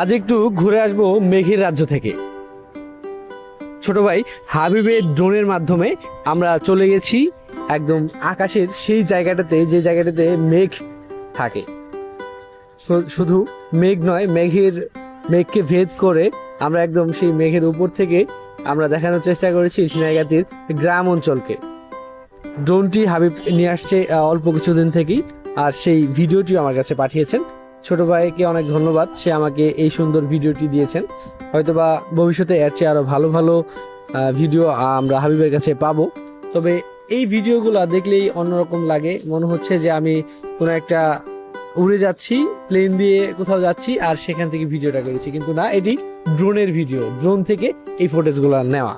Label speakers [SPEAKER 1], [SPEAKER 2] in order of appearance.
[SPEAKER 1] আজ একটু ঘুরে আসবো মেঘের রাজ্য থেকে। ছোট ভাই হাবিবের ড্রোনের মাধ্যমে আমরা চলে গেছি একদম আকাশের সেই জায়গাটাতে, যে জায়গাটাতে মেঘ থাকে। শুধু মেঘ নয়, মেঘকে ভেদ করে আমরা একদম সেই মেঘের উপর থেকে আমরা দেখানোর চেষ্টা করেছি ঝিনাইগাতীর গ্রাম অঞ্চলকে। ড্রোনটি হাবিব নিয়ে আসছে অল্প কিছুদিন থেকেই, আর সেই ভিডিওটি আমার কাছে পাঠিয়েছেন। ছোট ভাইকে অনেক ধন্যবাদ, সে আমাকে এই সুন্দর ভিডিওটি দিয়েছেন। হয়তোবা ভবিষ্যতে এর চেয়ে আরো ভালো ভালো ভিডিও আমরা হাবিবের কাছে পাবো। তবে এই ভিডিওগুলো দেখলেই অন্যরকম লাগে, মনে হচ্ছে যে আমি কোনো একটা উড়ে যাচ্ছি, প্লেন দিয়ে কোথাও যাচ্ছি আর সেখান থেকে ভিডিওটা করেছি, কিন্তু না, এটি ড্রোনের ভিডিও, ড্রোন থেকে এই ফুটেজগুলো নেওয়া।